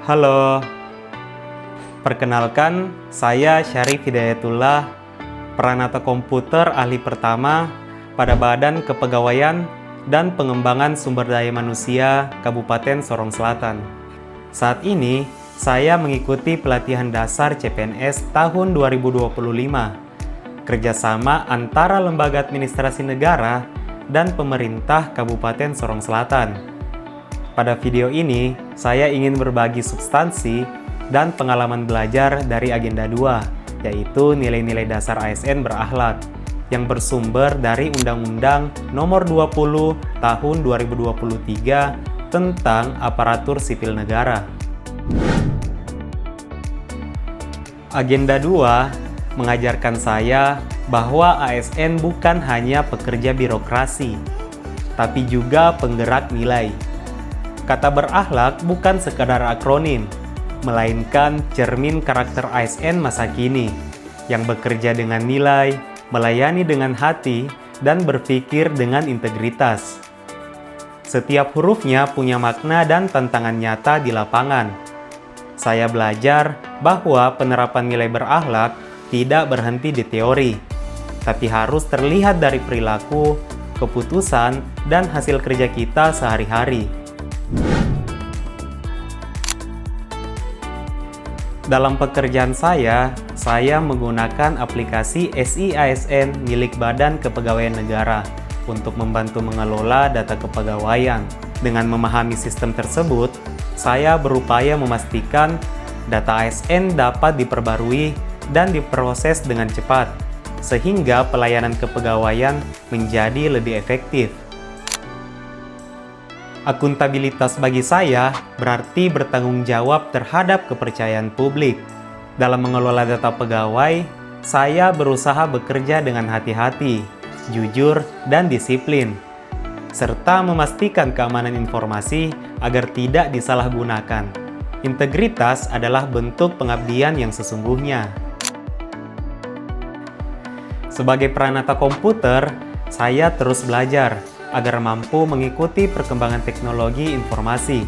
Halo, perkenalkan saya Syarif Hidayatullah, Pranata Komputer Ahli Pertama pada Badan Kepegawaian dan Pengembangan Sumber Daya Manusia Kabupaten Sorong Selatan. Saat ini, saya mengikuti pelatihan dasar CPNS tahun 2025, kerjasama antara Lembaga Administrasi Negara dan Pemerintah Kabupaten Sorong Selatan. Pada video ini, saya ingin berbagi substansi dan pengalaman belajar dari Agenda 2, yaitu nilai-nilai dasar ASN berakhlak, yang bersumber dari Undang-Undang Nomor 20 Tahun 2023 tentang Aparatur Sipil Negara. Agenda 2 mengajarkan saya bahwa ASN bukan hanya pekerja birokrasi, tapi juga penggerak nilai. Kata berakhlak bukan sekadar akronim, melainkan cermin karakter ASN masa kini yang bekerja dengan nilai, melayani dengan hati, dan berpikir dengan integritas. Setiap hurufnya punya makna dan tantangan nyata di lapangan. Saya belajar bahwa penerapan nilai berakhlak tidak berhenti di teori, tapi harus terlihat dari perilaku, keputusan, dan hasil kerja kita sehari-hari. Dalam pekerjaan saya menggunakan aplikasi SIASN milik Badan Kepegawaian Negara untuk membantu mengelola data kepegawaian. Dengan memahami sistem tersebut, saya berupaya memastikan data ASN dapat diperbarui dan diproses dengan cepat, sehingga pelayanan kepegawaian menjadi lebih efektif. Akuntabilitas bagi saya berarti bertanggung jawab terhadap kepercayaan publik. Dalam mengelola data pegawai, saya berusaha bekerja dengan hati-hati, jujur, dan disiplin, serta memastikan keamanan informasi agar tidak disalahgunakan. Integritas adalah bentuk pengabdian yang sesungguhnya. Sebagai pranata komputer, saya terus belajar agar mampu mengikuti perkembangan teknologi informasi.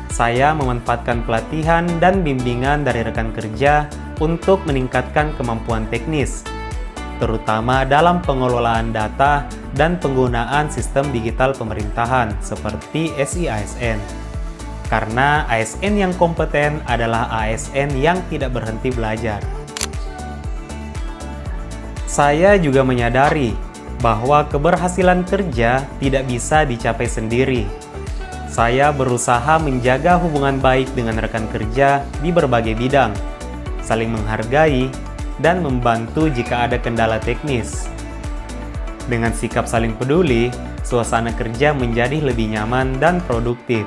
Saya memanfaatkan pelatihan dan bimbingan dari rekan kerja untuk meningkatkan kemampuan teknis, terutama dalam pengelolaan data dan penggunaan sistem digital pemerintahan seperti SIASN. Karena ASN yang kompeten adalah ASN yang tidak berhenti belajar. Saya juga menyadari bahwa keberhasilan kerja tidak bisa dicapai sendiri. Saya berusaha menjaga hubungan baik dengan rekan kerja di berbagai bidang, saling menghargai, dan membantu jika ada kendala teknis. Dengan sikap saling peduli, suasana kerja menjadi lebih nyaman dan produktif.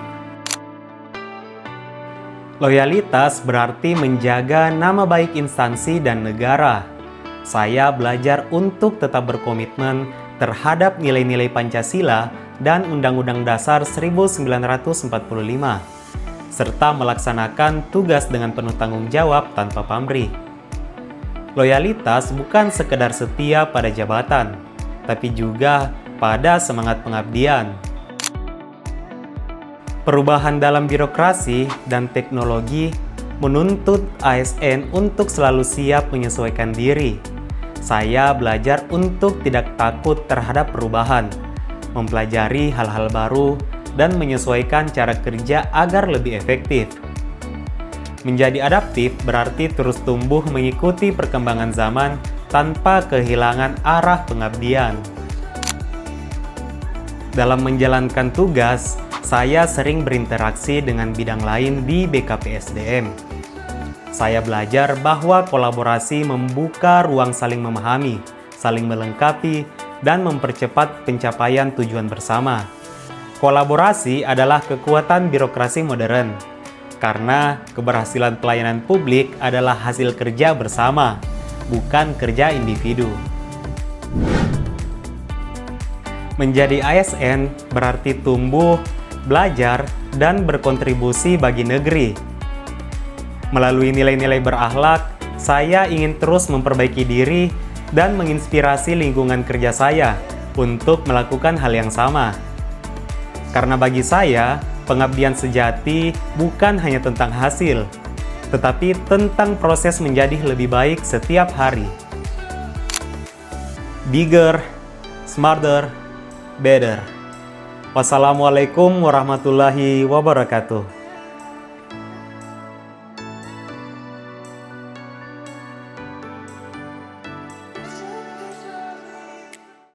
Loyalitas berarti menjaga nama baik instansi dan negara. Saya belajar untuk tetap berkomitmen terhadap nilai-nilai Pancasila dan Undang-Undang Dasar 1945, serta melaksanakan tugas dengan penuh tanggung jawab tanpa pamrih. Loyalitas bukan sekedar setia pada jabatan, tapi juga pada semangat pengabdian. Perubahan dalam birokrasi dan teknologi menuntut ASN untuk selalu siap menyesuaikan diri. Saya belajar untuk tidak takut terhadap perubahan, mempelajari hal-hal baru, dan menyesuaikan cara kerja agar lebih efektif. Menjadi adaptif berarti terus tumbuh mengikuti perkembangan zaman tanpa kehilangan arah pengabdian. Dalam menjalankan tugas, saya sering berinteraksi dengan bidang lain di BKPSDM. Saya belajar bahwa kolaborasi membuka ruang saling memahami, saling melengkapi, dan mempercepat pencapaian tujuan bersama. Kolaborasi adalah kekuatan birokrasi modern, karena keberhasilan pelayanan publik adalah hasil kerja bersama, bukan kerja individu. Menjadi ASN berarti tumbuh, belajar, dan berkontribusi bagi negeri. Melalui nilai-nilai berakhlak, saya ingin terus memperbaiki diri dan menginspirasi lingkungan kerja saya untuk melakukan hal yang sama. Karena bagi saya, Pengabdian sejati bukan hanya tentang hasil, tetapi tentang proses menjadi lebih baik setiap hari. Bigger, smarter, better. Wassalamualaikum warahmatullahi wabarakatuh.